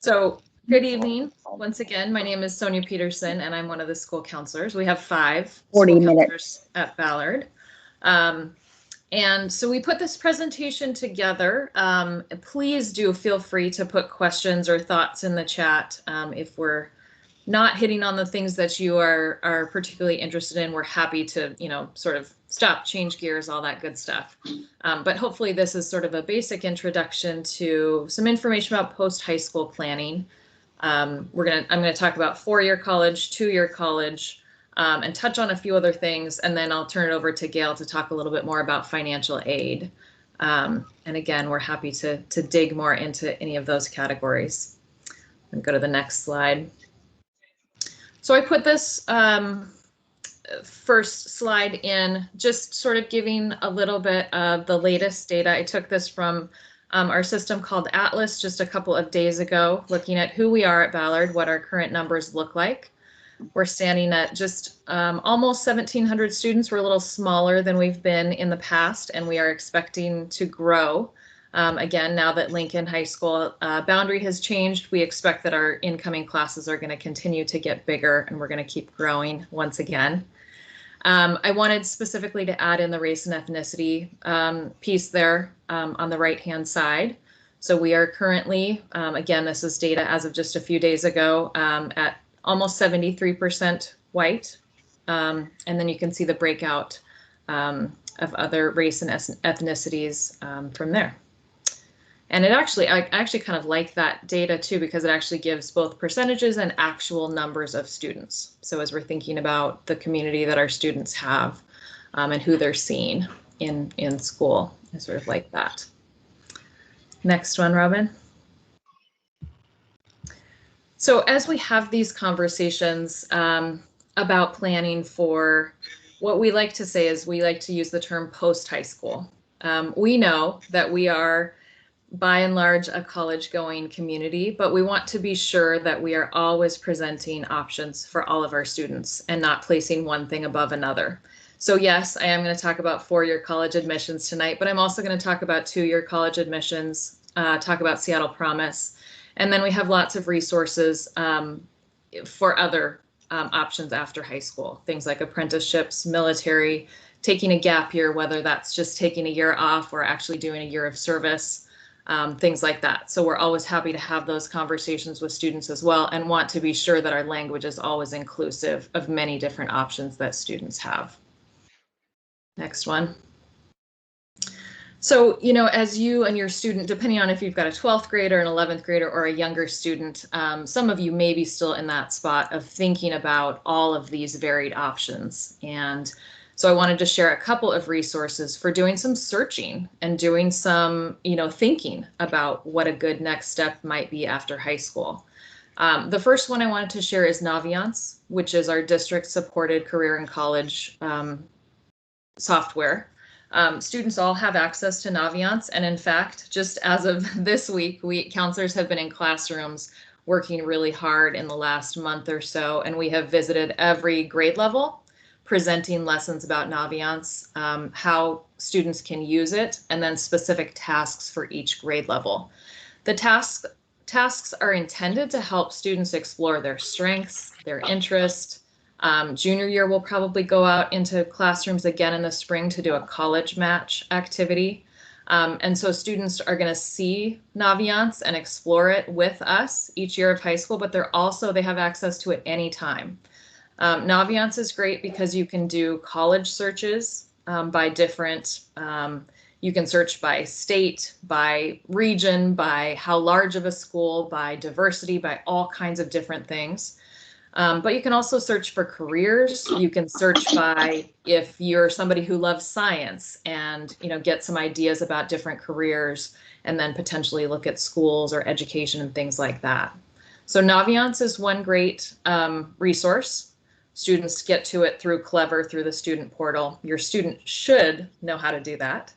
So good evening. Once again, my name is Sonia Peterson, and I'm one of the school counselors. We have 5 school counselors at Ballard. And so we put this presentation together. Please do feel free to put questions or thoughts in the chat. If we're not hitting on the things that you are particularly interested in, we're happy to, sort of stop, change gears, all that good stuff. But hopefully this is sort of a basic introduction to some information about post-high school planning. I'm going to talk about 4-year college, 2-year college, and touch on a few other things, and then I'll turn it over to Gail to talk a little bit more about financial aid. And again, we're happy to dig more into any of those categories. And go to the next slide. So I put this first slide in just sort of giving a little bit of the latest data. I took this from our system called Atlas just a couple of days ago, looking at who we are at Ballard, what our current numbers look like. We're standing at just almost 1,700 students. We're a little smaller than we've been in the past, and we are expecting to grow. Again, now that Lincoln High School boundary has changed, we expect that our incoming classes are going to continue to get bigger, and we're going to keep growing once again. I wanted specifically to add in the race and ethnicity piece there on the right-hand side. So we are currently, again, this is data as of just a few days ago, at almost 73% white. And then you can see the breakout of other race and ethnicities from there. And I actually kind of like that data too, because it actually gives both percentages and actual numbers of students. So as we're thinking about the community that our students have and who they're seeing in school, I sort of like that. Next one, Robin. So as we have these conversations about planning for what we like to say is we like to use the term post-high school. We know that we are by and large a college-going community, but we want to be sure that we are always presenting options for all of our students and not placing one thing above another. So yes, I am going to talk about 4-year college admissions tonight, but I'm also going to talk about 2-year college admissions, talk about Seattle Promise, and then we have lots of resources for other options after high school, things like apprenticeships, military, taking a gap year, whether that's just taking a year off or actually doing a year of service. Things like that. So we're always happy to have those conversations with students as well, and want to be sure that our language is always inclusive of many different options that students have. Next one. So, as you and your student, depending on if you've got a 12th grader, an 11th grader, or a younger student, some of you may be still in that spot of thinking about all of these varied options. And so I wanted to share a couple of resources for doing some searching and doing some, thinking about what a good next step might be after high school. The first one I wanted to share is Naviance, which is our district-supported career and college software. Students all have access to Naviance, and in fact, just as of this week, counselors have been in classrooms working really hard in the last month or so, and we have visited every grade level, presenting lessons about Naviance, how students can use it, and then specific tasks for each grade level. The tasks are intended to help students explore their strengths, their interests. Junior year, we'll probably go out into classrooms again in the spring to do a college match activity. And so students are going to see Naviance and explore it with us each year of high school, but they have access to it anytime. Naviance is great because you can do college searches by different, you can search by state, by region, by how large of a school, by diversity, by all kinds of different things. But you can also search for careers. You can search by if you're somebody who loves science and, get some ideas about different careers, and then potentially look at schools or education and things like that. So Naviance is one great resource. Students get to it through Clever, through the student portal. Your student should know how to do that.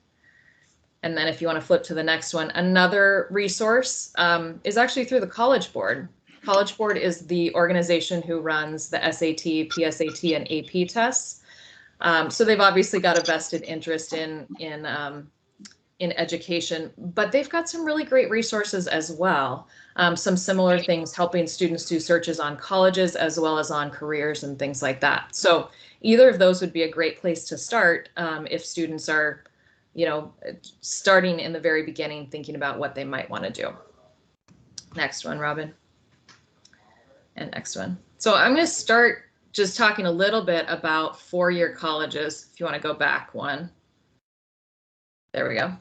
And then if you want to flip to the next one, another resource is actually through the College Board. College Board is the organization who runs the SAT, PSAT, and AP tests. So they've obviously got a vested interest in in education, but they've got some really great resources as well. Some similar things helping students do searches on colleges as well as on careers and things like that. So either of those would be a great place to start if students are, starting in the very beginning, thinking about what they might want to do. Next one, Robin. And next one. So I'm going to start just talking a little bit about four-year colleges. If you want to go back one. There we go.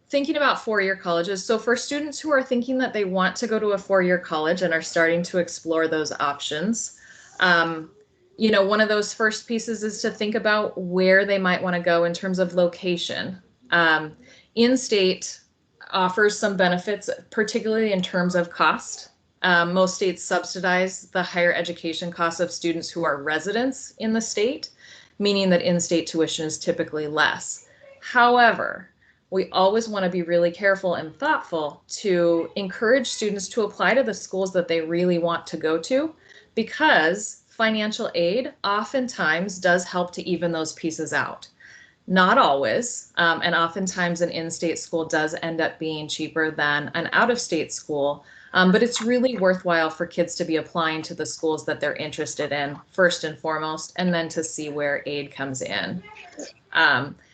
Thinking about four-year colleges. So for students who are thinking that they want to go to a four-year college and are starting to explore those options, one of those first pieces is to think about where they might want to go in terms of location. In-state offers some benefits, particularly in terms of cost. Most states subsidize the higher education costs of students who are residents in the state, meaning that in-state tuition is typically less. However, we always want to be really careful and thoughtful to encourage students to apply to the schools that they really want to go to, because financial aid oftentimes does help to even those pieces out. Not always, and oftentimes an in-state school does end up being cheaper than an out-of-state school, but it's really worthwhile for kids to be applying to the schools that they're interested in first and foremost, and then to see where aid comes in.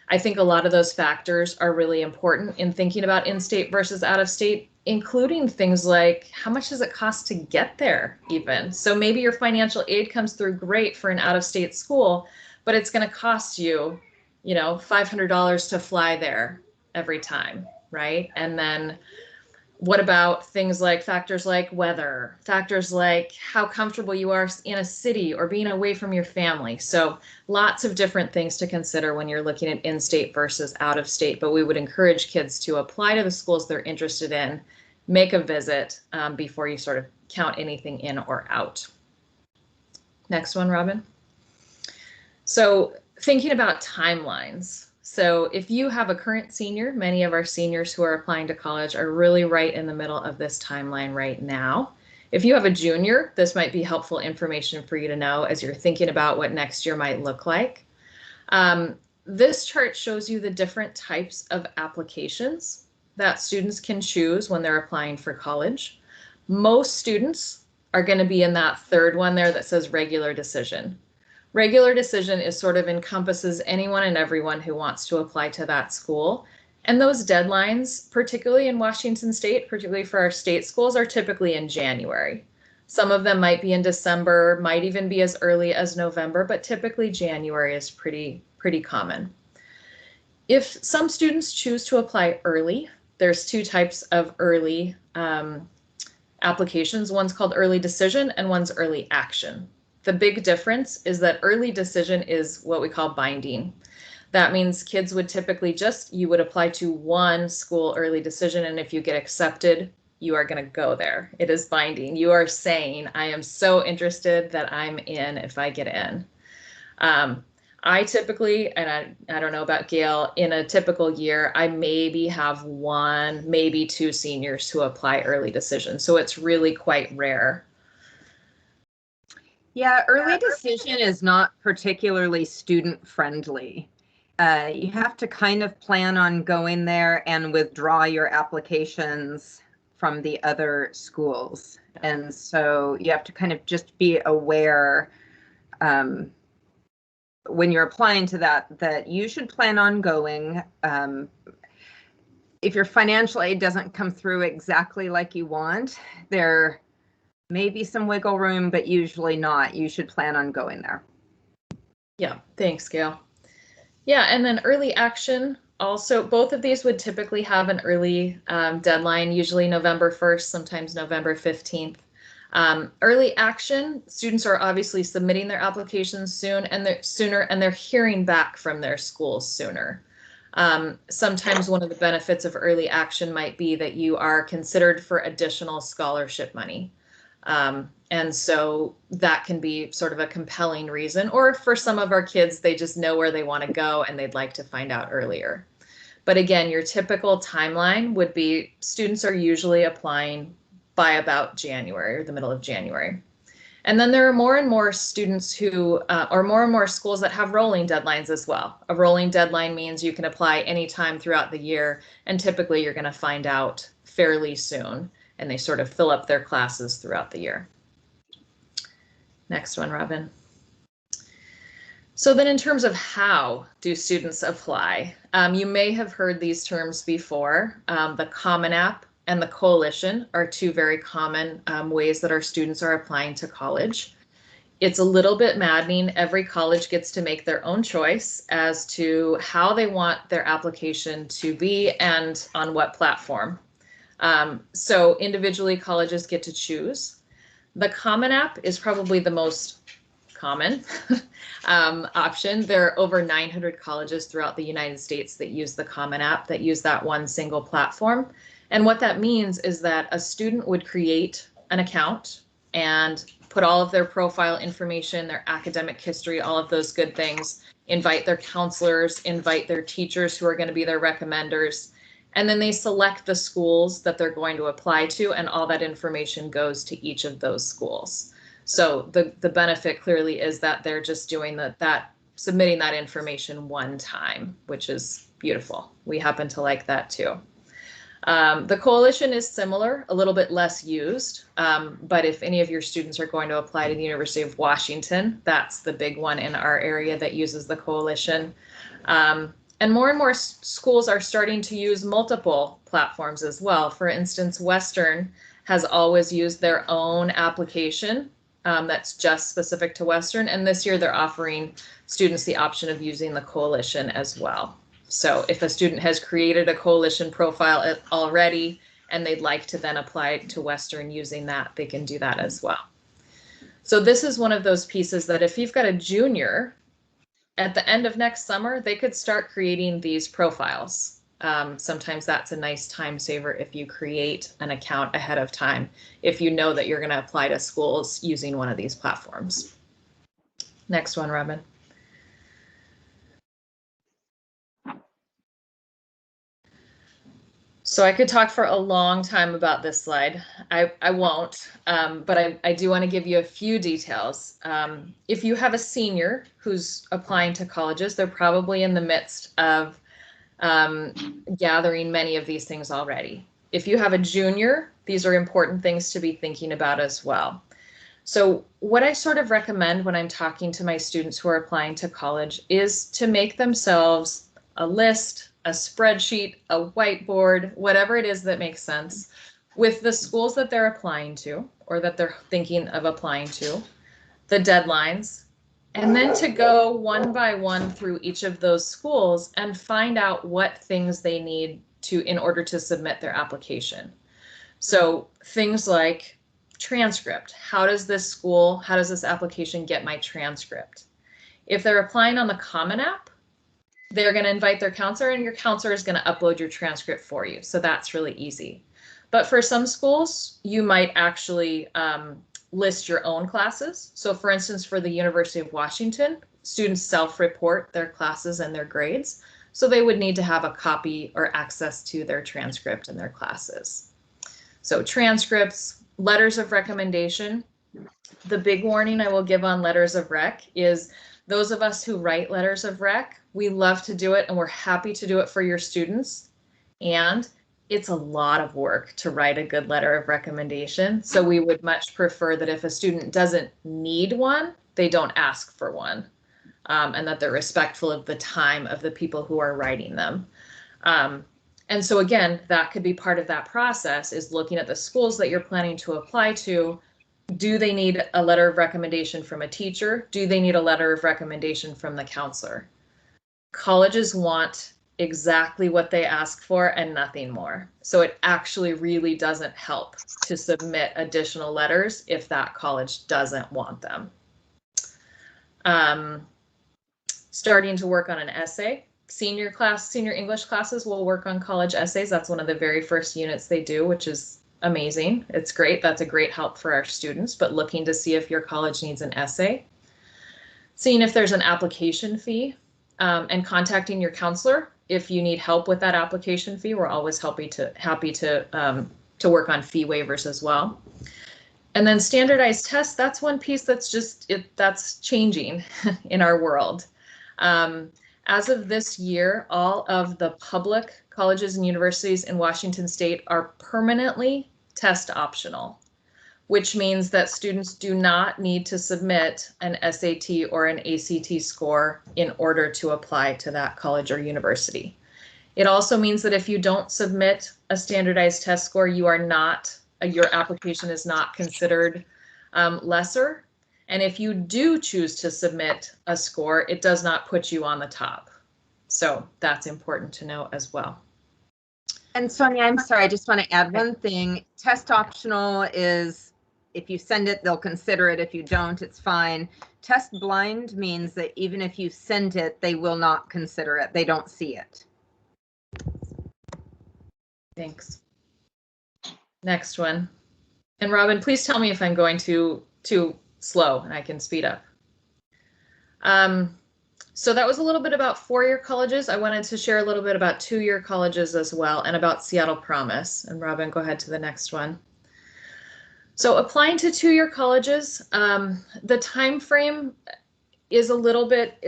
I think a lot of those factors are really important in thinking about in-state versus out-of-state, including things like how much does it cost to get there even? So maybe your financial aid comes through great for an out-of-state school, but it's going to cost you, $500 to fly there every time, right? And then what about things like factors like weather, factors like how comfortable you are in a city or being away from your family? So lots of different things to consider when you're looking at in-state versus out-of-state, but we would encourage kids to apply to the schools they're interested in, make a visit before you sort of count anything in or out. Next one, Robin. So thinking about timelines. So if you have a current senior, many of our seniors who are applying to college are really right in the middle of this timeline right now. If you have a junior, this might be helpful information for you to know as you're thinking about what next year might look like. This chart shows you the different types of applications that students can choose when they're applying for college. Most students are going to be in that third one there that says regular decision. Regular decision is sort of encompasses anyone and everyone who wants to apply to that school. And those deadlines, particularly in Washington State, particularly for our state schools, are typically in January. Some of them might be in December, might even be as early as November, but typically January is pretty common. If some students choose to apply early, there's two types of early applications. One's called early decision and one's early action. The big difference is that early decision is what we call binding. That means kids would typically you would apply to one school early decision, and if you get accepted, you are going to go there. It is binding. You are saying, I am so interested that I'm in if I get in. I typically, and I don't know about Gail, in a typical year, I maybe have one, maybe two seniors who apply early decision. So it's really quite rare. Yeah, early decision is not particularly student friendly. You have to kind of plan on going there and withdraw your applications from the other schools. And so you have to kind of just be aware when you're applying to that you should plan on going. If your financial aid doesn't come through exactly like you want, there maybe some wiggle room, but usually not. You should plan on going there. Yeah, thanks, Gail. Yeah, and then early action. Also, both of these would typically have an early deadline, usually November 1st, sometimes November 15th. Early action, students are obviously submitting their applications sooner, and they're hearing back from their schools sooner. Sometimes one of the benefits of early action might be that you are considered for additional scholarship money. And so that can be sort of a compelling reason, or for some of our kids, they just know where they want to go and they'd like to find out earlier. But again, your typical timeline would be students are usually applying by about January or the middle of January. And then there are more and more students who, or more and more schools that have rolling deadlines as well. A rolling deadline means you can apply anytime throughout the year, and typically you're going to find out fairly soon, and they sort of fill up their classes throughout the year. Next one, Robin. So then in terms of how do students apply, you may have heard these terms before. The Common App and the Coalition are two very common ways that our students are applying to college. It's a little bit maddening. Every college gets to make their own choice as to how they want their application to be and on what platform. So individually, colleges get to choose. The Common App is probably the most common option. There are over 900 colleges throughout the United States that use the Common App, that use that one single platform. And what that means is that a student would create an account and put all of their profile information, their academic history, all of those good things, invite their counselors, invite their teachers who are going to be their recommenders, and then they select the schools that they're going to apply to, and all that information goes to each of those schools. So the benefit clearly is that they're just doing submitting that information one time, which is beautiful. We happen to like that too. The Coalition is similar, a little bit less used, but if any of your students are going to apply to the University of Washington, that's the big one in our area that uses the Coalition. And more schools are starting to use multiple platforms as well. For instance, Western has always used their own application that's just specific to Western, and this year they're offering students the option of using the Coalition as well. So if a student has created a Coalition profile already and they'd like to then apply to Western using that, they can do that as well. So this is one of those pieces that if you've got a junior, at the end of next summer, they could start creating these profiles. Sometimes that's a nice time saver if you create an account ahead of time, if you know that you're going to apply to schools using one of these platforms. Next one, Robin. So I could talk for a long time about this slide. I won't, but I do want to give you a few details. If you have a senior who's applying to colleges, they're probably in the midst of gathering many of these things already. If you have a junior, these are important things to be thinking about as well. So what I sort of recommend when I'm talking to my students who are applying to college is to make themselves a list, a spreadsheet, a whiteboard, whatever it is that makes sense, with the schools that they're applying to or that they're thinking of applying to, the deadlines, and then to go one by one through each of those schools and find out what things they need in order to submit their application. So things like transcript. How does this application get my transcript? If they're applying on the Common App, they're going to invite their counselor, and your counselor is going to upload your transcript for you. So that's really easy. But for some schools, you might actually list your own classes. So for instance, for the University of Washington, students self-report their classes and their grades. So they would need to have a copy or access to their transcript and their classes. So transcripts, letters of recommendation. The big warning I will give on letters of rec is those of us who write letters of rec, we love to do it and we're happy to do it for your students. And it's a lot of work to write a good letter of recommendation. So we would much prefer that if a student doesn't need one, they don't ask for one, and that they're respectful of the time of the people who are writing them. And so again, that could be part of that process, is looking at the schools that you're planning to apply to. Do they need a letter of recommendation from a teacher? Do they need a letter of recommendation from the counselor? Colleges want exactly what they ask for and nothing more. So it actually really doesn't help to submit additional letters if that college doesn't want them. Starting to work on an essay. Senior English classes will work on college essays. That's one of the very first units they do, which is amazing. It's great. That's a great help for our students, but looking to see if your college needs an essay. Seeing if there's an application fee, and contacting your counselor if you need help with that application fee. We're always happy to work on fee waivers as well. And then standardized tests, that's one piece that's that's changing in our world. As of this year, all of the public colleges and universities in Washington state are permanently test optional, which means that students do not need to submit an SAT or an ACT score in order to apply to that college or university. It also means that if you don't submit a standardized test score, your application is not considered lesser. And if you do choose to submit a score, it does not put you on the top. So that's important to know as well. And Sonia, I'm sorry, I just want to add one thing. Test optional is if you send it, they'll consider it. If you don't, it's fine. Test blind means that even if you send it, they will not consider it. They don't see it. Thanks. Next one. And Robin, please tell me if I'm going too slow and I can speed up. So that was a little bit about four-year colleges. I wanted to share a little bit about two-year colleges as well, and about Seattle Promise. And Robin, go ahead to the next one. So applying to two-year colleges, the time frame is a little bit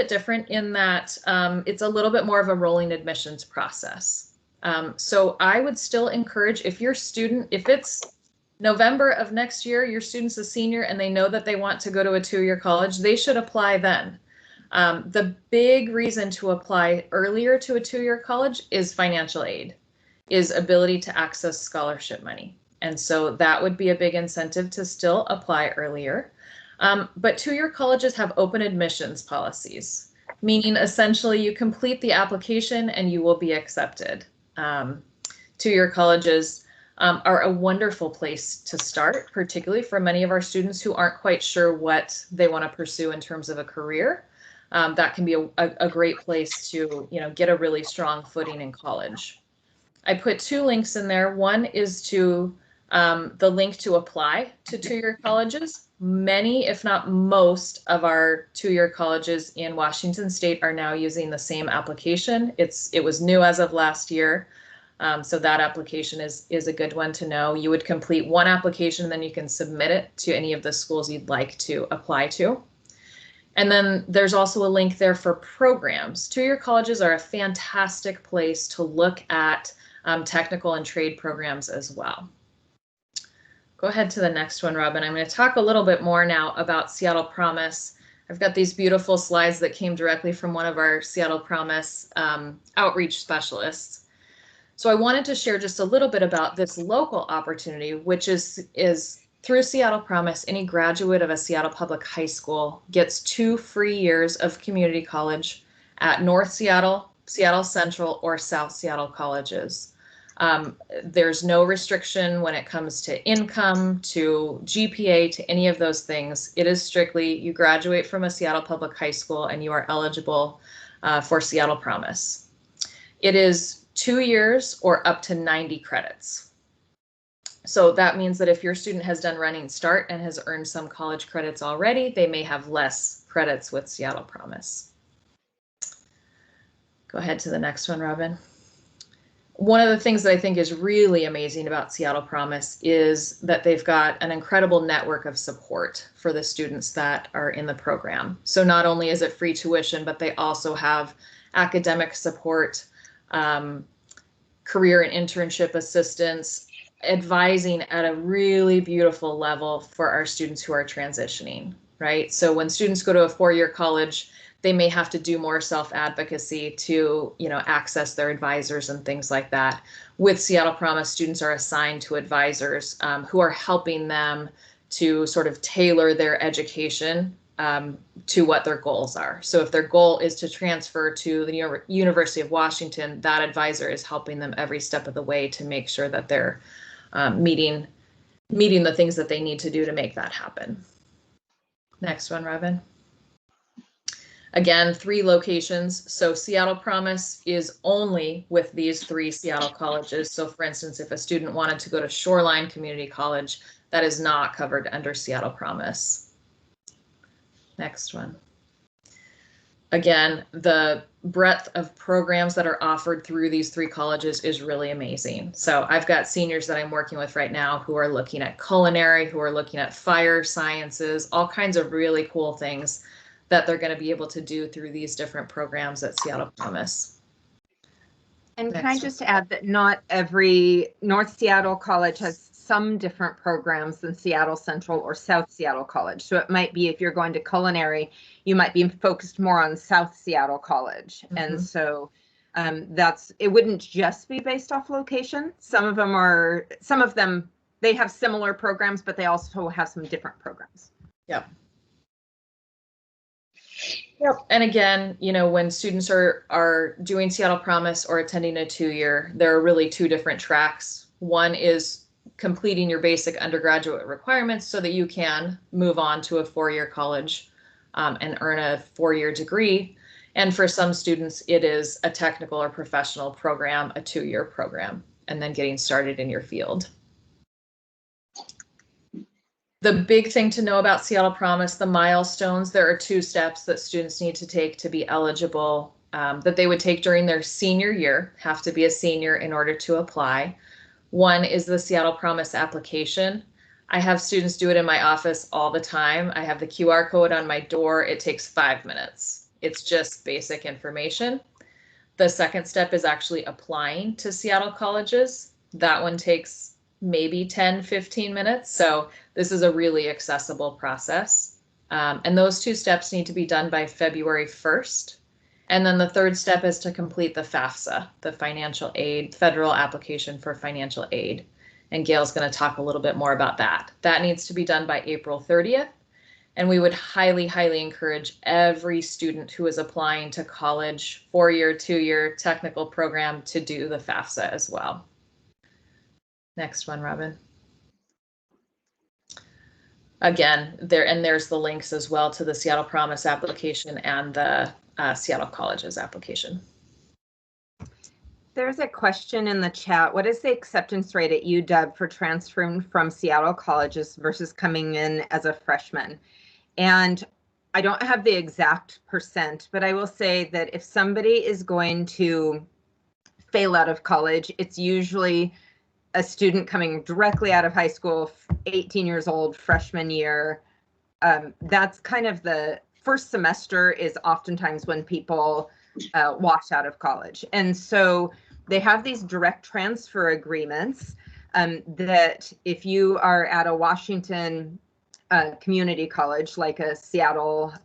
different in that it's a little bit more of a rolling admissions process. So I would still encourage, if it's November of next year, your student's a senior and they know that they want to go to a two-year college, they should apply then. The big reason to apply earlier to a two-year college is financial aid, is ability to access scholarship money. And so that would be a big incentive to still apply earlier. But two-year colleges have open admissions policies, meaning essentially you complete the application and you will be accepted. Two-year colleges are a wonderful place to start, particularly for many of our students who aren't quite sure what they want to pursue in terms of a career. That can be a great place to, get a really strong footing in college. I put two links in there. One is to the link to apply to two-year colleges. Many, if not most, of our two-year colleges in Washington state are now using the same application. It was new as of last year. So that application is a good one to know. You would complete one application, and then you can submit it to any of the schools you'd like to apply to. And then there's also a link there for programs. Two-year colleges are a fantastic place to look at technical and trade programs as well. Go ahead to the next one, Robin. I'm going to talk a little bit more now about Seattle Promise. I've got these beautiful slides that came directly from one of our Seattle Promise outreach specialists. So I wanted to share just a little bit about this local opportunity, which is through Seattle Promise. Any graduate of a Seattle public high school gets 2 free years of community college at North Seattle, Seattle Central, or South Seattle colleges. There's no restriction when it comes to income, to GPA, to any of those things. It is strictly you graduate from a Seattle public high school and you are eligible for Seattle Promise. It is 2 years or up to 90 credits. So that means that if your student has done Running Start and has earned some college credits already, they may have less credits with Seattle Promise. Go ahead to the next one, Robin. One of the things that I think is really amazing about Seattle Promise is that they've got an incredible network of support for the students that are in the program. So not only is it free tuition, but they also have academic support, career and internship assistance, advising at a really beautiful level for our students who are transitioning, right? So when students go to a 4-year college, they may have to do more self-advocacy to, access their advisors and things like that. With Seattle Promise, students are assigned to advisors who are helping them to sort of tailor their education to what their goals are. So if their goal is to transfer to the University of Washington, that advisor is helping them every step of the way to make sure that they're meeting the things that they need to do to make that happen. Next one, Robin. Again, 3 locations. So Seattle Promise is only with these 3 Seattle colleges. So for instance, if a student wanted to go to Shoreline Community College, that is not covered under Seattle Promise. Next one. Again, the breadth of programs that are offered through these three colleges is really amazing. So I've got seniors that I'm working with right now who are looking at culinary, who are looking at fire sciences, all kinds of really cool things that they're going to be able to do through these different programs at Seattle Promise. And can I just add that not every North Seattle College has some different programs than Seattle Central or South Seattle College. So it might be if you're going to culinary, you might be focused more on South Seattle College. Mm-hmm. And so it wouldn't just be based off location. Some of them, they have similar programs, but they also have some different programs. Yep. Yep. And again, you know, when students are doing Seattle Promise or attending a 2-year, there are really two different tracks. One is completing your basic undergraduate requirements so that you can move on to a 4-year college and earn a 4-year degree. And for some students, it is a technical or professional program, a 2-year program, and then getting started in your field. The big thing to know about Seattle Promise, the milestones, there are 2 steps that students need to take to be eligible, that they would take during their senior year, have to be a senior in order to apply. One is the Seattle Promise application. I have students do it in my office all the time. I have the QR code on my door. It takes 5 minutes. It's just basic information. The second step is actually applying to Seattle colleges. That one takes maybe 10-15 minutes. So this is a really accessible process. And those 2 steps need to be done by February 1st. And then the third step is to complete the FAFSA, the financial aid, federal application for financial aid. And Gail's going to talk a little bit more about that. That needs to be done by April 30th. And we would highly, highly encourage every student who is applying to college, 4-year, 2-year technical program to do the FAFSA as well. Next one, Robin. Again, there's the links as well to the Seattle Promise application and the Seattle Colleges application. There's a question in the chat. What is the acceptance rate at UW for transferring from Seattle colleges versus coming in as a freshman? And I don't have the exact percent, but I will say that if somebody is going to fail out of college, it's usually a student coming directly out of high school, 18 years old, freshman year. That's kind of the first semester is oftentimes when people wash out of college. And so they have these direct transfer agreements that if you are at a Washington community college, like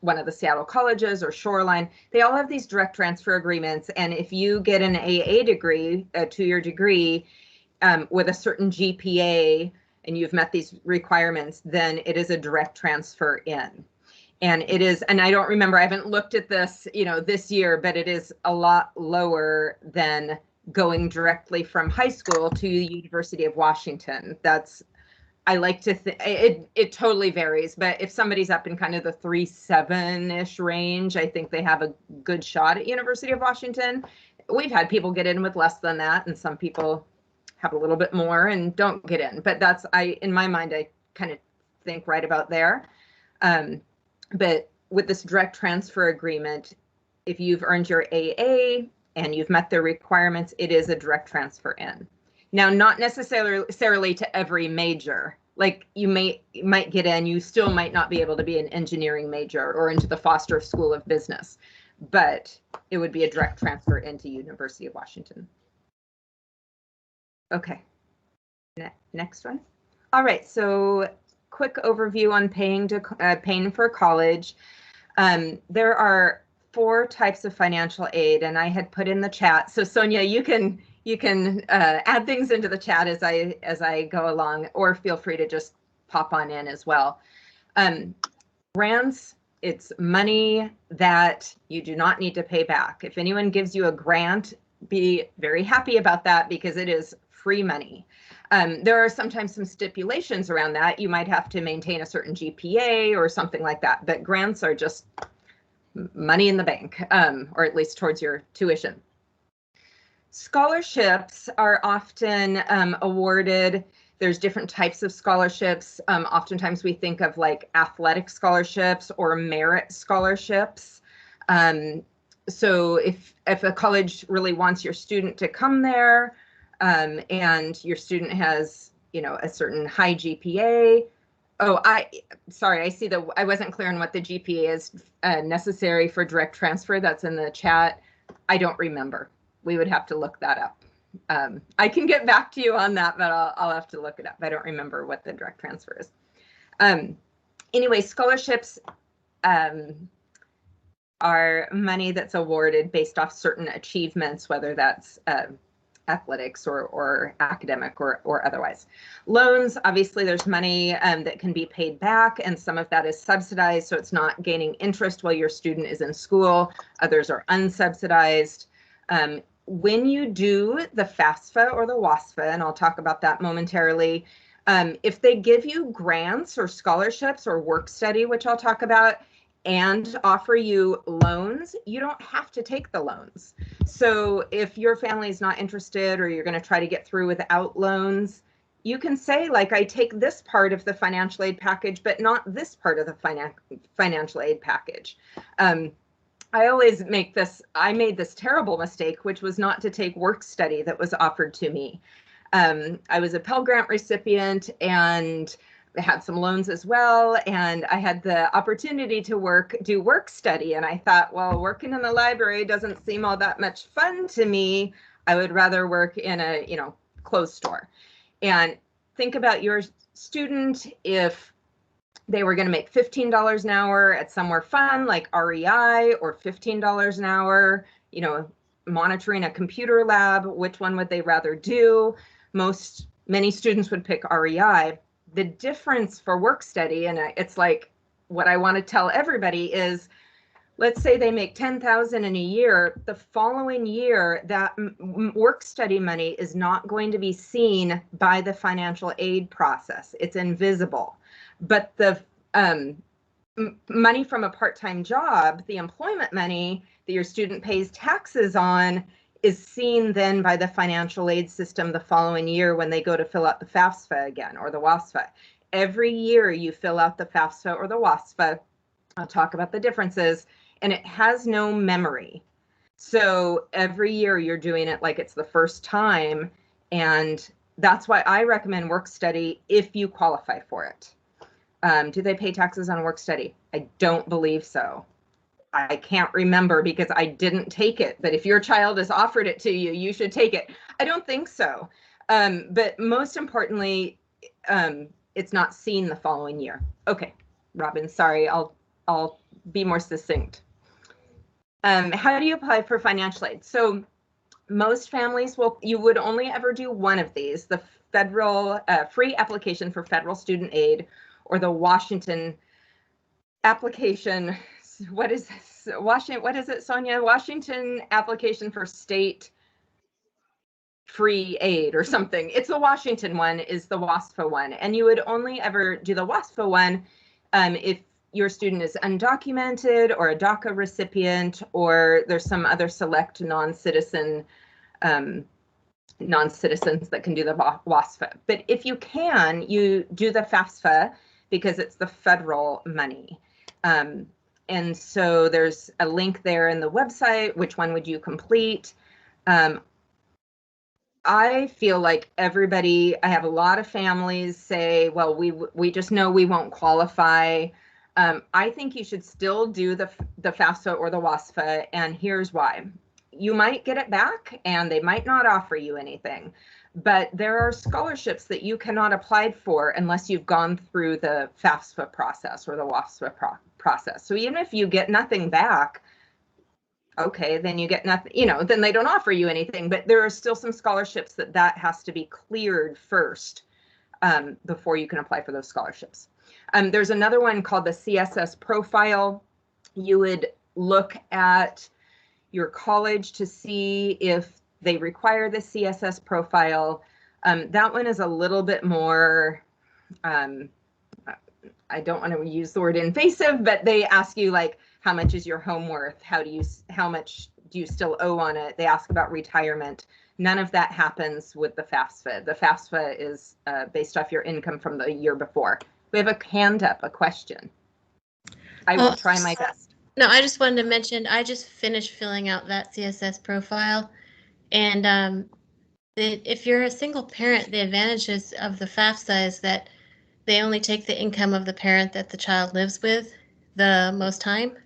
one of the Seattle colleges or Shoreline, they all have these direct transfer agreements. And if you get an AA degree, a 2-year degree, with a certain GPA and you've met these requirements, then it is a direct transfer in. And it is, and I don't remember, I haven't looked at this, this year, but it is a lot lower than going directly from high school to the University of Washington. I like to think it totally varies, but if somebody's up in kind of the 3.7-ish range, I think they have a good shot at University of Washington. We've had people get in with less than that, and some people have a little bit more and don't get in, but in my mind, I kind of think right about there. But with this direct transfer agreement, if you've earned your AA and you've met the requirements, it is a direct transfer in. Now, not necessarily to every major. Like you might get in, you still might not be able to be an engineering major or into the Foster School of Business, but it would be a direct transfer into University of Washington. Okay, next one. All right, so quick overview on paying for college. There are 4 types of financial aid, and I had put in the chat. So Sonia, you can add things into the chat as I go along, or feel free to just pop on in as well. Grants, it's money that you do not need to pay back. If anyone gives you a grant, be very happy about that because it is free money. There are sometimes some stipulations around that. You might have to maintain a certain GPA or something like that, but grants are just money in the bank, or at least towards your tuition. Scholarships are often awarded. There's different types of scholarships. Oftentimes we think of like athletic scholarships or merit scholarships. So if a college really wants your student to come there, and your student has, a certain high GPA. Oh, sorry, I see that I wasn't clear on what the GPA is necessary for direct transfer. That's in the chat. I don't remember. We would have to look that up. I can get back to you on that, but I'll have to look it up. I don't remember what the direct transfer is. Anyway, scholarships are money that's awarded based off certain achievements, whether that's athletics or academic or otherwise. Loans, obviously there's money that can be paid back, and some of that is subsidized, so it's not gaining interest while your student is in school. Others are unsubsidized. When you do the FAFSA or the WASFA, and I'll talk about that momentarily, if they give you grants or scholarships or work study, which I'll talk about, and offer you loans, you don't have to take the loans. So if your family is not interested, or you're going to try to get through without loans, you can say, like, I take this part of the financial aid package, but not this part of the financial aid package. I always made this terrible mistake, which was not to take work study that was offered to me. I was a Pell Grant recipient, and I had some loans as well, and I had the opportunity to do work study, and I thought, well, working in the library doesn't seem all that much fun to me. I would rather work in a clothes store. And think about your student. If they were going to make $15 an hour at somewhere fun like REI, or $15 an hour, monitoring a computer lab, which one would they rather do? Many students would pick REI. The difference for work study, and it's like what I want to tell everybody is, let's say they make $10,000 in a year. The following year, that work study money is not going to be seen by the financial aid process. It's invisible. But the money from a part-time job, the employment money that your student pays taxes on, is seen then by the financial aid system the following year when they go to fill out the FAFSA again, or the WASFA. Every year you fill out the FAFSA or the WASFA. I'll talk about the differences, and it has no memory. So every year you're doing it like it's the first time, and that's why I recommend work study if you qualify for it. Do they pay taxes on work study? I don't believe so. I can't remember because I didn't take it, but if your child has offered it to you, you should take it. I don't think so. But most importantly, it's not seen the following year. Okay, Robin, sorry, I'll be more succinct. How do you apply for financial aid? So most families you would only ever do one of these: the federal free application for federal student aid, or the Washington application. What is this? What is it, Sonia? Washington application for state free aid or something. It's the Washington one is the WASFA one. And you would only ever do the WASFA one if your student is undocumented, or a DACA recipient, or there's some other select non-citizens that can do the WASFA. But if you can, you do the FAFSA because it's the federal money. And so there's a link there in the website. Which one would you complete? I feel like I have a lot of families say, well, we just know we won't qualify. I think you should still do the FAFSA or the WASFA, and here's why. You might get it back, and they might not offer you anything, but there are scholarships that you cannot apply for unless you've gone through the FAFSA process or the WASFA process. So even if you get nothing back, okay, then you get nothing, then they don't offer you anything, but there are still some scholarships that has to be cleared first before you can apply for those scholarships. There's another one called the CSS profile. You would look at your college to see if they require the CSS profile. That one is a little bit more, I don't want to use the word invasive, but they ask you, like, how much is your home worth? How much do you still owe on it? They ask about retirement. None of that happens with the FAFSA. The FAFSA is based off your income from the year before. We have a hand up, a question. I will try my best. No, I just wanted to mention, I just finished filling out that CSS profile. And if you're a single parent, the advantages of the FAFSA is that they only take the income of the parent that the child lives with the most time.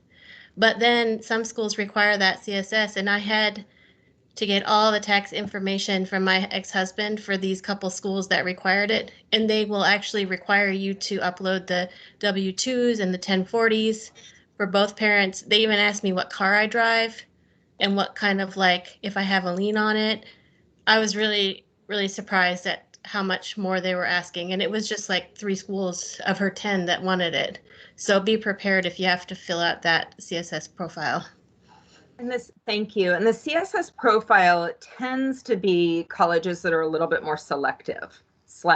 But then some schools require that CSS, and I had to get all the tax information from my ex-husband for these couple schools that required it. And they will actually require you to upload the W-2s and the 1040s for both parents. They even asked me what car I drive and what kind of, like, if I have a lien on it. I was really, really surprised at how much more they were asking. And it was just like 3 schools of her 10 that wanted it. So be prepared if you have to fill out that CSS profile. And thank you. And the CSS profile tends to be colleges that are a little bit more selective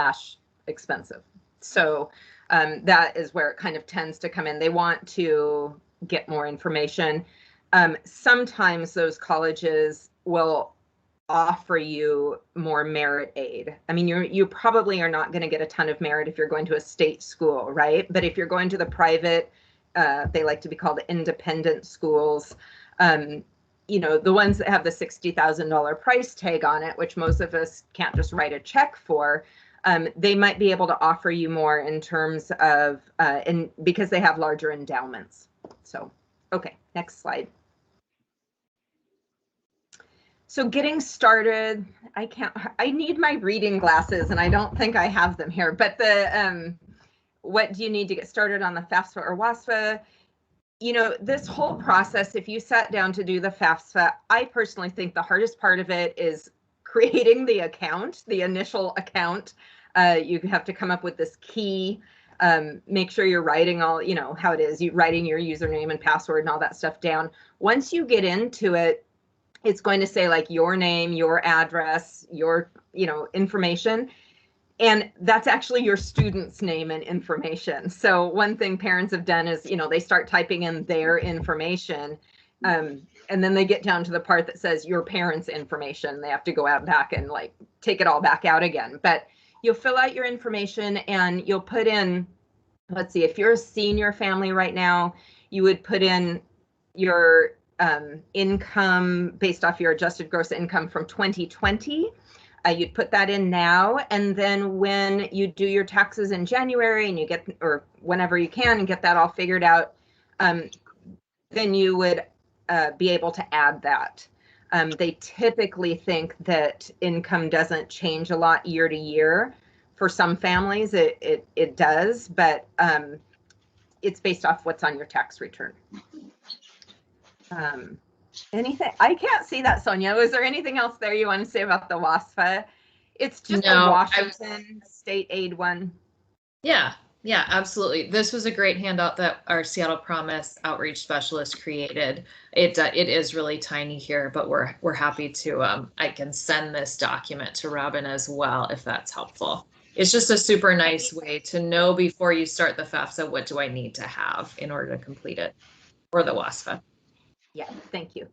/ expensive. So that is where it kind of tends to come in. They want to get more information. Sometimes those colleges will offer you more merit aid. I mean, you probably are not going to get a ton of merit if you're going to a state school, right? But if you're going to the private, they like to be called independent schools, you know, the ones that have the $60,000 price tag on it, which most of us can't just write a check for, they might be able to offer you more in terms of, because they have larger endowments. So, okay, next slide. So getting started, I need my reading glasses and I don't think I have them here, but what do you need to get started on the FAFSA or WASFA? You know, this whole process, if you sat down to do the FAFSA, I personally think the hardest part of it is creating the account, the initial account. You have to come up with this key, make sure you're writing all, you know, how it is, writing your username and password and all that stuff down. Once you get into it, it's going to say like your name, your address, your, you know, information. And that's actually your student's name and information. So one thing parents have done is, you know, they start typing in their information. And then they get down to the part that says your parents' information. They have to go out back and like take it all back out again. But you'll fill out your information and you'll put in, let's see, if you're a senior family right now, you would put in your income based off your adjusted gross income from 2020. You'd put that in now, and then when you do your taxes in January and you get, or whenever you can, and get that all figured out, then you would be able to add that. They typically think that income doesn't change a lot year to year. For some families, it does, but it's based off what's on your tax return. Anything? I can't see that, Sonia. Was there anything else there you want to say about the WASFA? It's just the Washington state aid one. Yeah, absolutely. This was a great handout that our Seattle Promise outreach specialist created. It is really tiny here, but we're happy to, I can send this document to Robin as well, if that's helpful. It's just a super nice way to know before you start the FAFSA, what do I need to have in order to complete it, or the WASFA. Yeah, thank you.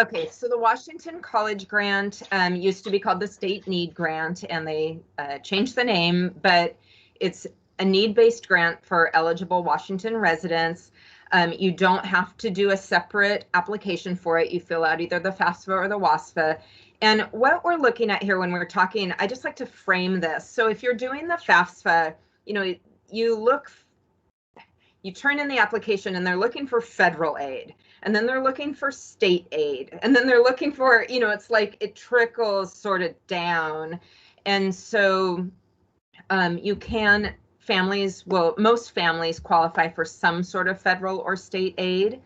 Okay, so the Washington College Grant used to be called the State Need Grant, and they changed the name, but it's a need-based grant for eligible Washington residents. You don't have to do a separate application for it. You fill out either the FAFSA or the WASFA. And what we're looking at here when we're talking, I just like to frame this. So if you're doing the FAFSA, you know, you turn in the application and they're looking for federal aid, and then they're looking for state aid, and then they're looking for, you know, it's like it trickles sort of down. And so most families qualify for some sort of federal or state aid.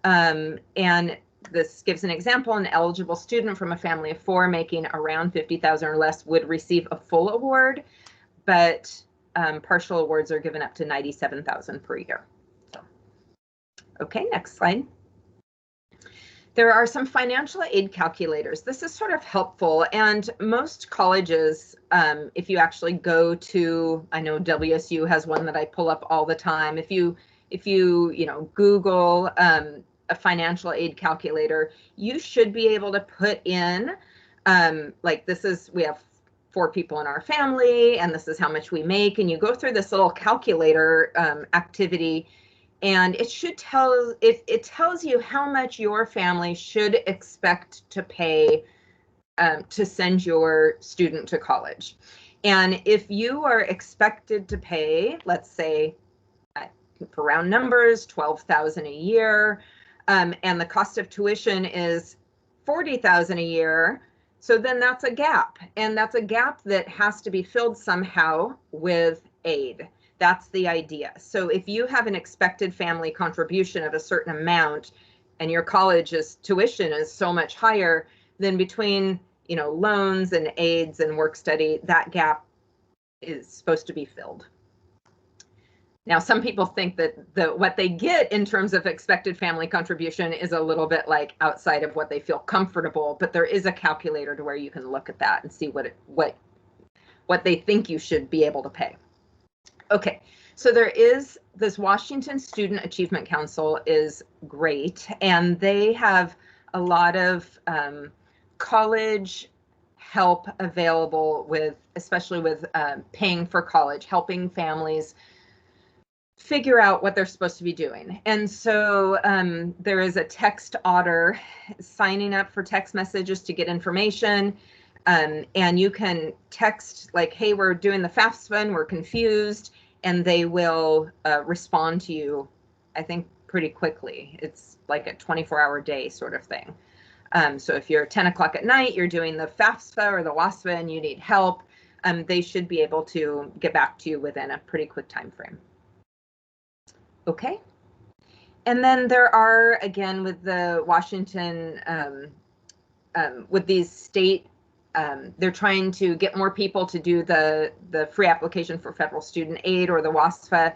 And this gives an example: an eligible student from a family of 4 making around $50,000 or less would receive a full award, but partial awards are given up to $97,000 per year. So, okay, next slide. There are some financial aid calculators. This is sort of helpful, and most colleges, if you actually go to, I know WSU has one that I pull up all the time. If you know, Google a financial aid calculator, you should be able to put in, like we have 4 people in our family, and this is how much we make, and you go through this little calculator activity, And it should tell, it tells you how much your family should expect to pay to send your student to college. And if you are expected to pay, let's say, for round numbers, $12,000 a year, and the cost of tuition is $40,000 a year, so then that's a gap, and that's a gap that has to be filled somehow with aid. That's the idea. So if you have an expected family contribution of a certain amount and your college's tuition is so much higher, then between, you know, loans and aids and work study, that gap is supposed to be filled. Now, some people think that what they get in terms of expected family contribution is a little bit like outside of what they feel comfortable, but there is a calculator to where you can look at that and see what they think you should be able to pay. Okay, so there is this Washington Student Achievement Council is great, and they have a lot of college help available with, especially with paying for college, helping families figure out what they're supposed to be doing. And so there is a text otter, signing up for text messages to get information. And you can text like, hey, we're doing the FAFSA and we're confused, and they will respond to you, I think, pretty quickly. It's like a 24-hour day sort of thing. So if you're 10 o'clock at night, you're doing the FAFSA or the WASFA and you need help, they should be able to get back to you within a pretty quick time frame. Okay. And then there are, again, with the Washington, with these state, they're trying to get more people to do the free application for federal student aid or the WASFA.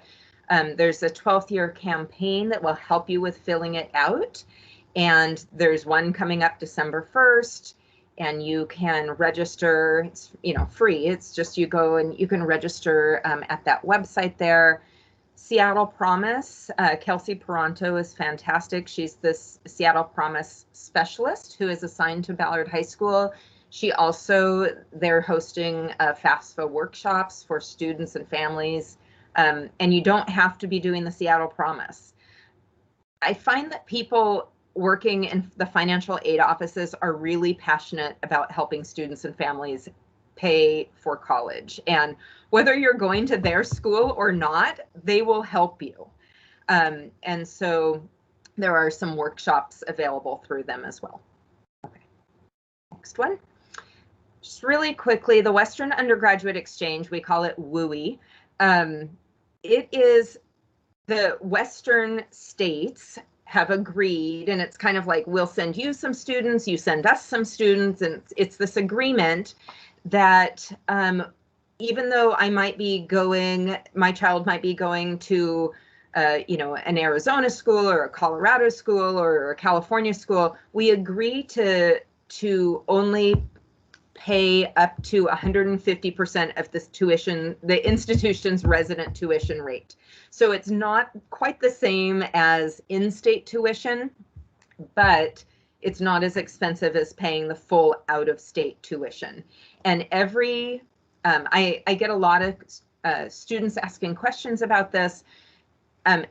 There's a 12th year campaign that will help you with filling it out. And there's one coming up December 1st, and you can register. It's, you know, free. It's just you go and you can register at that website there. Seattle Promise, Kelsey Peranto is fantastic. She's this Seattle Promise specialist who is assigned to Ballard High School. She also, they're hosting FAFSA workshops for students and families, and you don't have to be doing the Seattle Promise. I find that people working in the financial aid offices are really passionate about helping students and families pay for college. And whether you're going to their school or not, they will help you. And so there are some workshops available through them as well. Okay, next one. Just really quickly, the Western Undergraduate Exchange, we call it WUI. It is the Western states have agreed, and it's kind of like, we'll send you some students, you send us some students, and it's this agreement that even though I might be going, my child might be going to, you know, an Arizona school or a Colorado school or a California school, we agree to only pay up to 150% of this tuition, the institution's resident tuition rate. So it's not quite the same as in-state tuition, but it's not as expensive as paying the full out-of-state tuition. And every, I get a lot of students asking questions about this.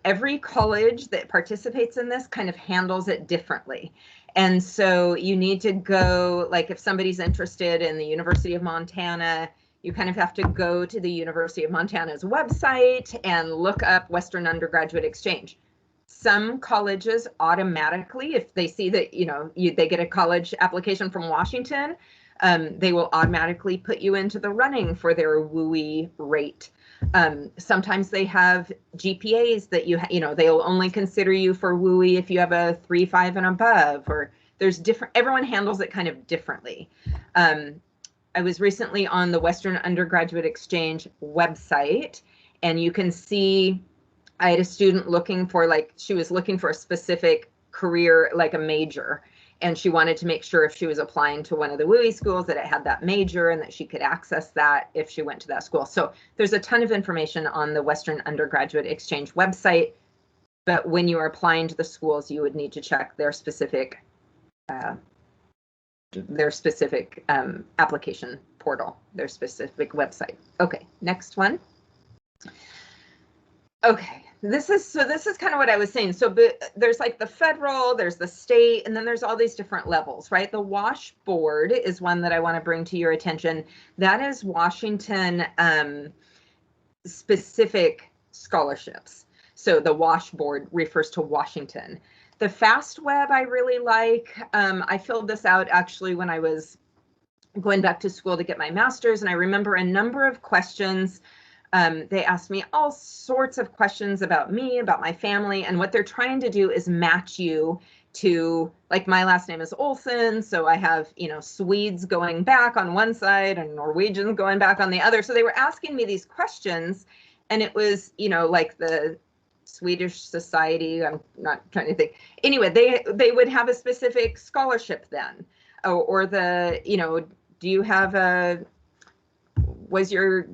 Every college that participates in this kind of handles it differently. And so you need to go, like if somebody's interested in the University of Montana, you kind of have to go to the University of Montana's website and look up Western Undergraduate Exchange. Some colleges automatically, if they see that, you know, they get a college application from Washington, they will automatically put you into the running for their WUI rate. Sometimes they have GPAs that you know, they'll only consider you for WUI if you have a 3.5 and above, or there's different, everyone handles it kind of differently. I was recently on the Western Undergraduate Exchange website, and you can see I had a student looking for, like, she was looking for a specific career, like a major, and she wanted to make sure if she was applying to one of the WUI schools that it had that major and that she could access that if she went to that school. So there's a ton of information on the Western Undergraduate Exchange website, but when you are applying to the schools, you would need to check their specific application portal, their specific website. Okay, next one. Okay, this is kind of what I was saying. So but there's like the federal, there's the state, and then there's all these different levels, right? The WASH board is one that I want to bring to your attention. That is Washington specific scholarships. So the WASH board refers to Washington. The FastWeb I really like. I filled this out actually when I was going back to school to get my master's, and I remember a number of questions. They asked me all sorts of questions about me, about my family, and what they're trying to do is match you to, like, my last name is Olsen, so I have, you know, Swedes going back on one side and Norwegians going back on the other. So they were asking me these questions, and it was, you know, like the Swedish society, I'm not trying to think. Anyway, they would have a specific scholarship then, or the, you know, do you have a, was your,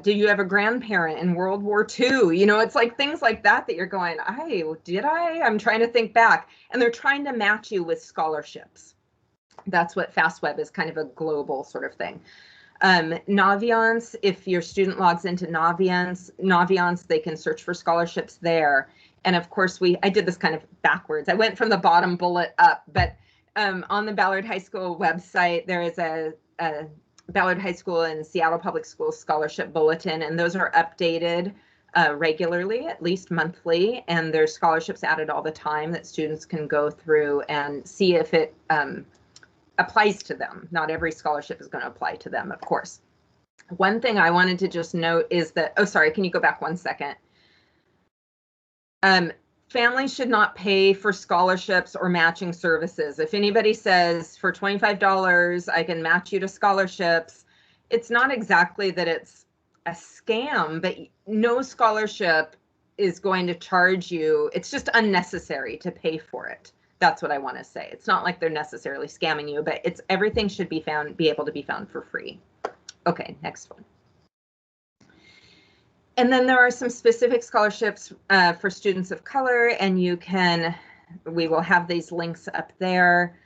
did you have a grandparent in World War II? You know, it's like things like that you're going, I'm trying to think back. And they're trying to match you with scholarships. That's what FastWeb is, kind of a global sort of thing. Naviance, if your student logs into Naviance, they can search for scholarships there. And of course, I did this kind of backwards. I went from the bottom bullet up, but on the Ballard High School website, there is a Ballard High School and Seattle Public Schools Scholarship Bulletin, and those are updated regularly, at least monthly, and there's scholarships added all the time that students can go through and see if it applies to them. Not every scholarship is going to apply to them, of course. One thing I wanted to just note is that, oh, sorry, can you go back one second? Families should not pay for scholarships or matching services. If anybody says for $25, I can match you to scholarships, it's not exactly that it's a scam, but no scholarship is going to charge you. It's just unnecessary to pay for it. That's what I want to say. It's not like they're necessarily scamming you, but it's everything should be able to be found for free. Okay, next one. And then there are some specific scholarships for students of color, and we will have these links up there.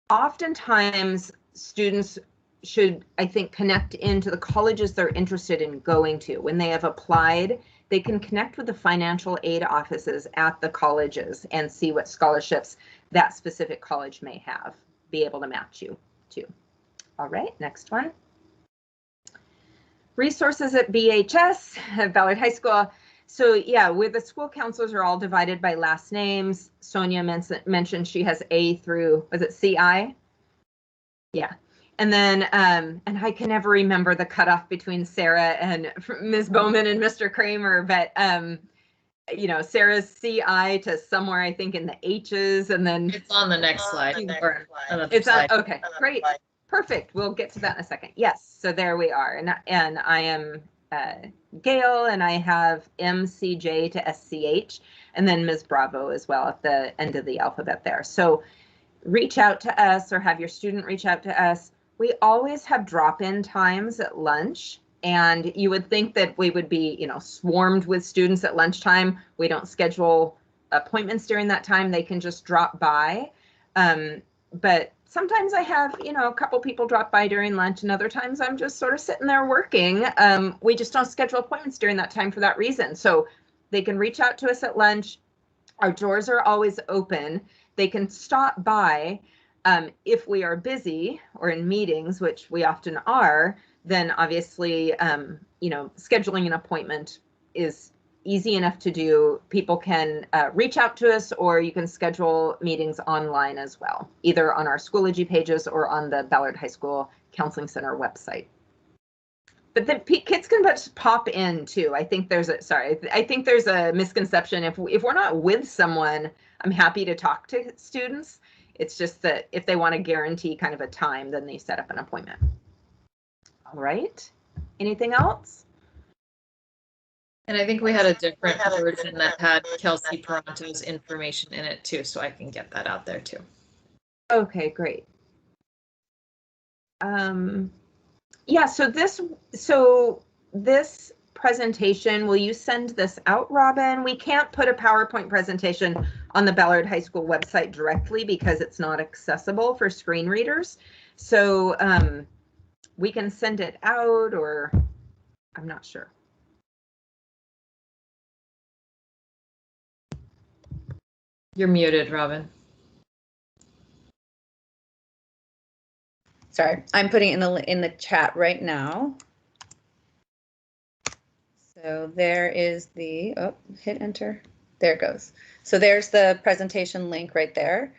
Oftentimes, students should, I think, connect into the colleges they're interested in going to. When they have applied, they can connect with the financial aid offices at the colleges and see what scholarships that specific college may have, be able to match you to. All right, next one. Resources at BHS, at Ballard High School. So yeah, where the school counselors are all divided by last names. Sonia mentioned she has A through, was it CI? Yeah. And then, and I can never remember the cutoff between Sarah and Ms. Bowman and Mr. Kramer, but you know, Sarah's CI to somewhere, I think, in the H's, and then It's on the next slide. It's on, okay, great. Perfect. We'll get to that in a second. Yes. So there we are. And I am Gail, and I have MCJ to SCH, and then Ms. Bravo as well at the end of the alphabet there. So reach out to us, or have your student reach out to us. We always have drop-in times at lunch, and you would think that we would be, you know, swarmed with students at lunchtime. We don't schedule appointments during that time. They can just drop by. But sometimes I have, you know, a couple people drop by during lunch, and other times I'm just sort of sitting there working. We just don't schedule appointments during that time for that reason. So they can reach out to us at lunch. Our doors are always open. They can stop by. If we are busy or in meetings, which we often are, then obviously, you know, scheduling an appointment is easy enough to do. People can reach out to us, or you can schedule meetings online as well, either on our Schoology pages or on the Ballard High School Counseling Center website. But the kids can just pop in too. I think there's a misconception. If we're not with someone, I'm happy to talk to students. It's just that if they want to guarantee kind of a time, then they set up an appointment. All right. Anything else? And I think we had a different version that had Kelsey Toronto's information in it too, so I can get that out there too. Okay, great. Yeah, so this presentation, will you send this out, Robin? We can't put a PowerPoint presentation on the Ballard High School website directly because it's not accessible for screen readers. So we can send it out, or I'm not sure. You're muted, Robin. Sorry, I'm putting it in the chat right now. So there is the, oh, hit enter. There it goes. So there's the presentation link right there.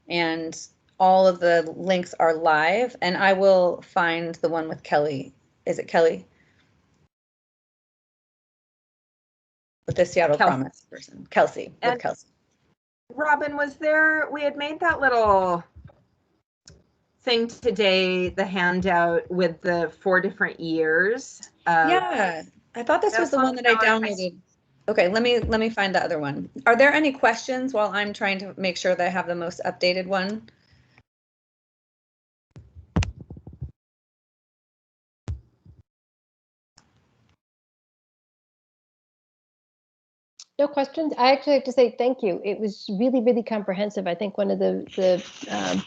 And all of the links are live. And I will find the one with Kelly. Is it Kelly? With the Seattle Kelsey. Promise person. Kelsey, with And Kelsey. Robin, we had made that little thing today, the handout with the 4 different years. Yeah, I thought this was the one that I downloaded. Okay, let me find the other one. Are there any questions while I'm trying to make sure that I have the most updated one? No questions. I actually have to say thank you. It was really, really comprehensive. I think one of the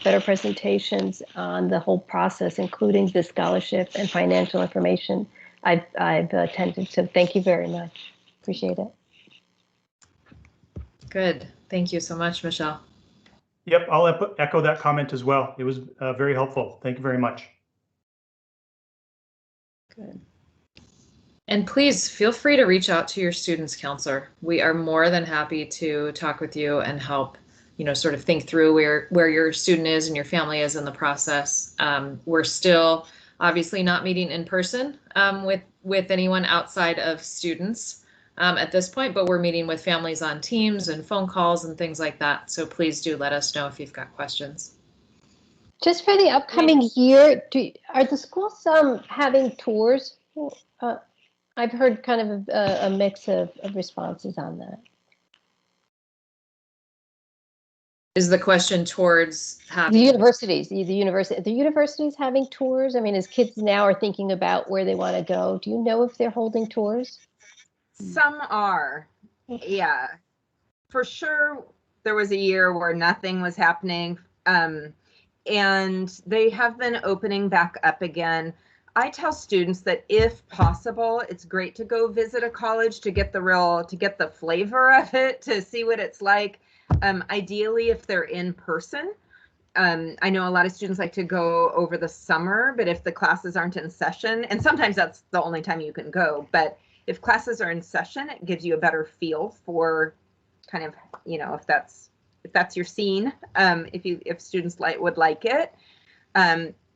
better presentations on the whole process, including the scholarship and financial information I've attended. So thank you very much. Appreciate it. Good. Thank you so much, Michelle. Yep, I'll echo that comment as well. It was very helpful. Thank you very much. Good. And please feel free to reach out to your student's counselor. We are more than happy to talk with you and help, sort of think through where your student is and your family is in the process. We're still obviously not meeting in person with anyone outside of students at this point, but we're meeting with families on Teams and phone calls and things like that. So please do let us know if you've got questions. Just for the upcoming year, are the schools having tours? I've heard kind of a mix of responses on that. Is the question towards having the universities? The universities having tours? I mean, as kids now are thinking about where they want to go, do you know if they're holding tours? Some are, yeah, for sure. There was a year where nothing was happening, and they have been opening back up again. I tell students that if possible, it's great to go visit a college to get the flavor of it, to see what it's like. Ideally, if they're in person. I know a lot of students like to go over the summer, but if the classes aren't in session, and sometimes that's the only time you can go, but if classes are in session, it gives you a better feel for kind of, if that's your scene, if students would like it.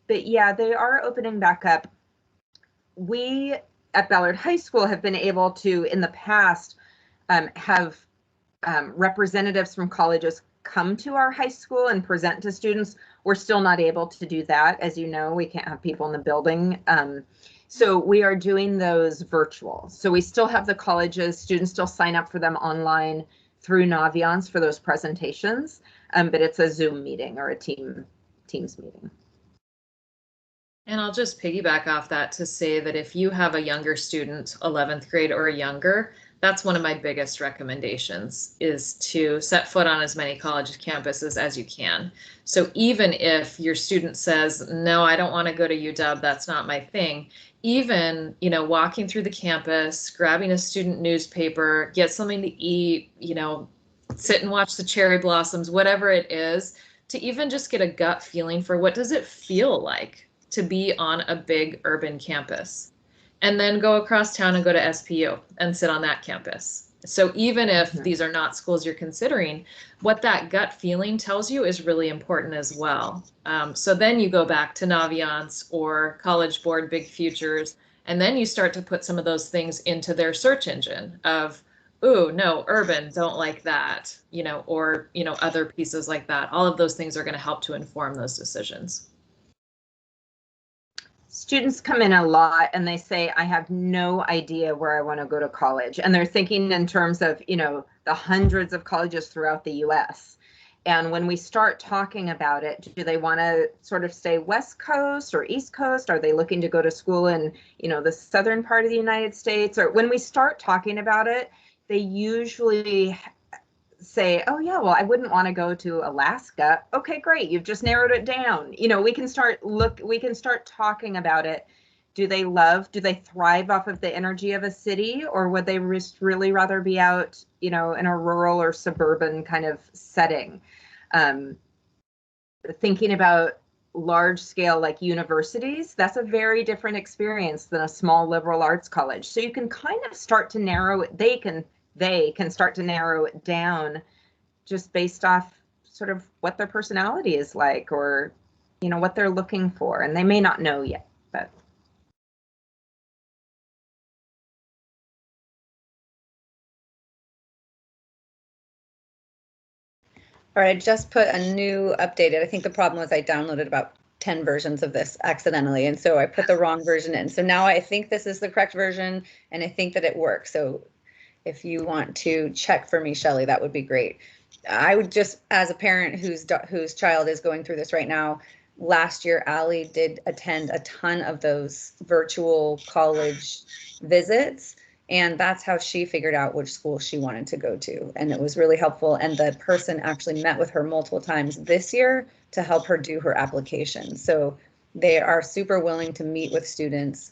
But yeah, they are opening back up. We at Ballard High School have been able to, in the past, have representatives from colleges come to our high school and present to students. We're still not able to do that. As you know, we can't have people in the building. So we are doing those virtual. So we still have the colleges, students still sign up for them online through Naviance for those presentations, but it's a Zoom meeting or a Teams meeting. And I'll just piggyback off that to say that if you have a younger student, 11th grade or younger, that's one of my biggest recommendations, is to set foot on as many college campuses as you can. So even if your student says, no, I don't want to go to UW, that's not my thing, even, walking through the campus, grabbing a student newspaper, get something to eat, sit and watch the cherry blossoms, whatever it is, to even just get a gut feeling for what does it feel like to be on a big urban campus. And then go across town and go to SPU and sit on that campus. So even if these are not schools you're considering, what that gut feeling tells you is really important as well. So then you go back to Naviance or College Board Big Futures, and then you start to put some of those things into their search engine of, ooh, no, urban, don't like that, or, other pieces like that. All of those things are going to help to inform those decisions. Students come in a lot and they say, I have no idea where I want to go to college. And they're thinking in terms of, the hundreds of colleges throughout the US. And when we start talking about it, do they want to sort of stay West Coast or East Coast? Are they looking to go to school in, the southern part of the United States? Or when we start talking about it, they usually say, oh yeah, well, I wouldn't want to go to Alaska. Okay, great. You've just narrowed it down. We can start talking about it. do they thrive off of the energy of a city, or would they really rather be out, in a rural or suburban kind of setting? Thinking about large scale like universities, that's a very different experience than a small liberal arts college. So you can kind of start to narrow it. They can start to narrow it down just based off sort of what their personality is like, or what they're looking for, and they may not know yet, but. All right, I just put a new updated. I think the problem was I downloaded about 10 versions of this accidentally, and so I put the wrong version in. So now I think this is the correct version, and I think that it works. So if you want to check for me, Shelley, that would be great. I would just, as a parent whose child is going through this right now, last year, Allie did attend a ton of those virtual college visits. And that's how she figured out which school she wanted to go to. And it was really helpful. And the person actually met with her multiple times this year to help her do her application. So they are super willing to meet with students.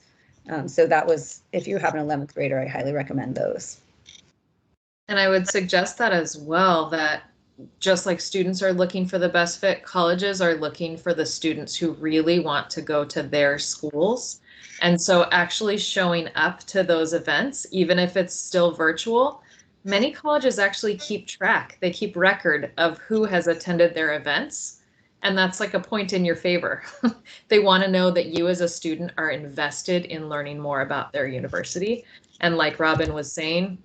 So that was, if you have an 11th grader, I highly recommend those. And I would suggest that as well, that just like students are looking for the best fit, colleges are looking for the students who really want to go to their schools. And so actually showing up to those events, even if it's still virtual, many colleges actually keep track. They keep record of who has attended their events. And that's like a point in your favor. They want to know that you as a student are invested in learning more about their university. And like Robin was saying,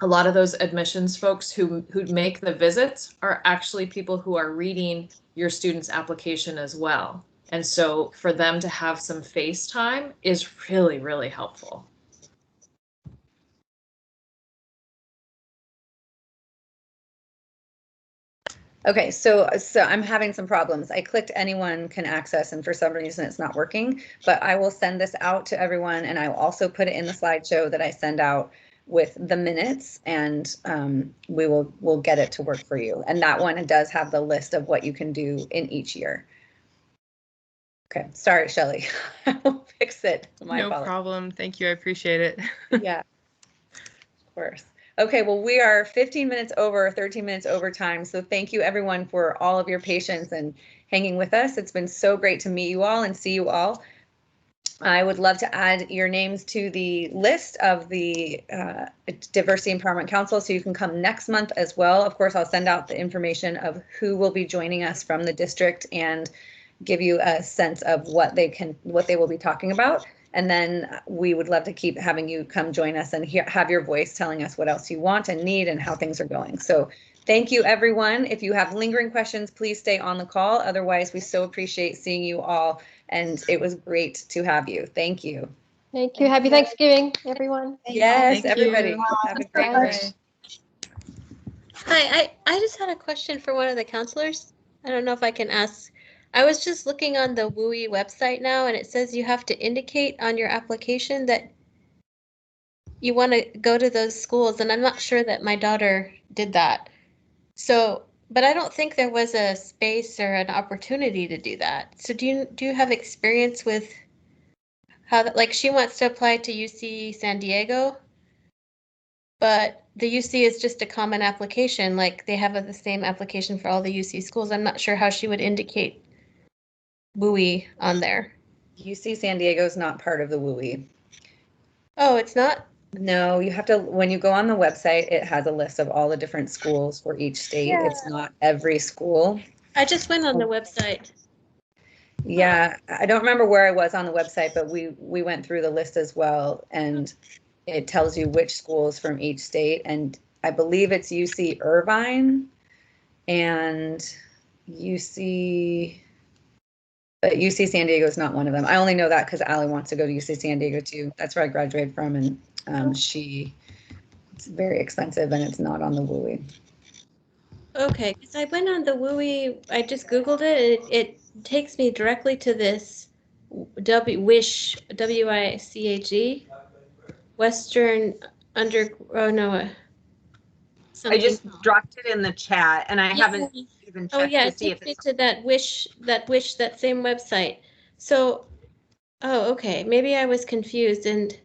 a lot of those admissions folks who make the visits are actually people who are reading your student's application as well. And so for them to have some face time is really, really helpful. Okay, so I'm having some problems. I clicked anyone can access, and for some reason it's not working, but I will send this out to everyone, and I will also put it in the slideshow that I send out with the minutes, and we'll get it to work for you. And that one, it does have the list of what you can do in each year. Okay, sorry, Shelley. I will fix it. No problem. Thank you. I appreciate it. Yeah, of course. Okay, well, we are 15 minutes over, 13 minutes over time. So thank you everyone for all of your patience and hanging with us. It's been so great to meet you all and see you all. I would love to add your names to the list of the Diversity Empowerment Council, so you can come next month as well. Of course, I'll send out the information of who will be joining us from the district and give you a sense of what they will be talking about. And then we would love to keep having you come join us and have your voice telling us what else you want and need and how things are going. So thank you, everyone. If you have lingering questions, please stay on the call. Otherwise, we so appreciate seeing you all, and it was great to have you. Thank you. Thank you. Happy Thanksgiving, everyone. Yes, Thank everybody. you. Have a great Bye. day. Hi, I just had a question for one of the counselors. I don't know if I can ask. I was just looking on the WUI website now, and it says you have to indicate on your application that you want to go to those schools, and I'm not sure that my daughter did that. So, but I don't think there was a space or an opportunity to do that. So do you have experience with how that, like, she wants to apply to UC San Diego, but the UC is just a common application, like they have the same application for all the UC schools. I'm not sure how she would indicate WUI on there. UC San Diego is not part of the WUI. Oh, it's not? No, you have to, when you go on the website, it has a list of all the different schools for each state. Yeah. It's not every school. I just went on the website. Yeah, I don't remember where I was on the website, but we went through the list as well, and it tells you which schools from each state. And I believe it's UC Irvine and UC, but UC San Diego is not one of them. I only know that because Allie wants to go to UC San Diego too. That's where I graduated from, and it's very expensive and it's not on the WUI. Okay, because I went on the WUI, I just Googled it. It takes me directly to this WICHE, W-I-C-H-E, Western I just dropped it in the chat, and I haven't even checked to see if it takes me to that WICHE, that same website. So Oh, okay. Maybe I was confused and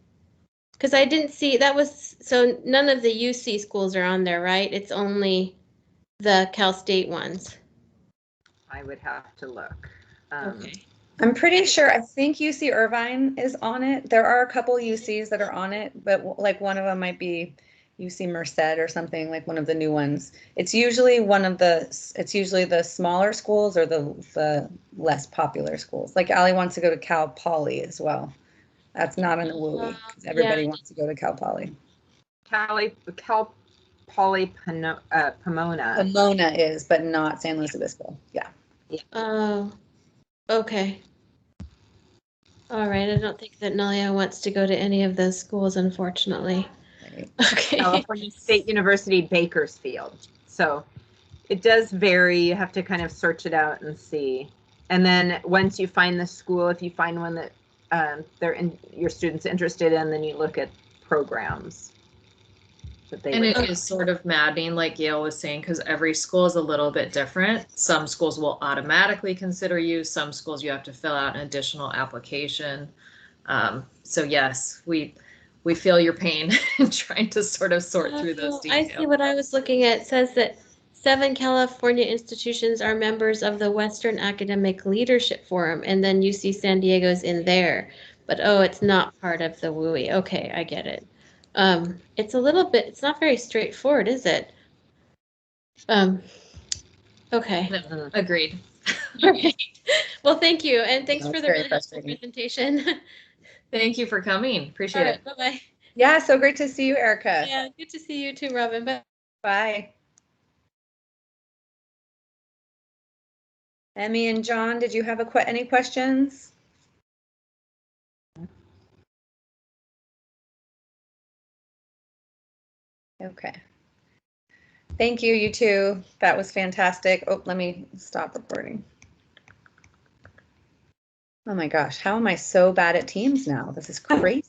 because I didn't see that was so none of the UC schools are on there, right? It's only the Cal State ones. I would have to look. Okay. I'm pretty sure, I think UC Irvine is on it. There are a couple UCs that are on it, but like one of them might be UC Merced or something, like one of the new ones. It's usually the smaller schools or the less popular schools. Like Allie wants to go to Cal Poly as well. That's not in a WUI, because everybody wants to go to Cal Poly. Cal Poly Pomona. Pomona is, but not San Luis Obispo. Yeah. Oh, okay. All right. I don't think that Nalia wants to go to any of those schools, unfortunately. Right. Okay. California State University, Bakersfield. So it does vary. You have to kind of search it out and see. And then once you find the school, if you find one that your students interested in, then you look at programs that they And would. it is sort of maddening, like Gail was saying, because every school is a little bit different. Some schools will automatically consider you. Some schools you have to fill out an additional application. So yes, we feel your pain in trying to sort of sort through those I details. see what I was looking at. It says that 7 California institutions are members of the Western Academic Leadership Forum, and then UC San Diego's in there. But oh, it's not part of the WUI. Okay, I get it. It's a little bit, it's not very straightforward, is it? Okay. No, agreed. Okay. Well, thank you, and thanks No, for it's the very really helpful frustrating. presentation. Thank you for coming. All Appreciate right, it. bye-bye. Yeah, so great to see you, Erica. Yeah, good to see you too, Robin. Bye. Bye. Emmy and John, did you have any questions? Okay. Thank you, you too. That was fantastic. Oh, let me stop recording. Oh my gosh, how am I so bad at Teams now? This is crazy.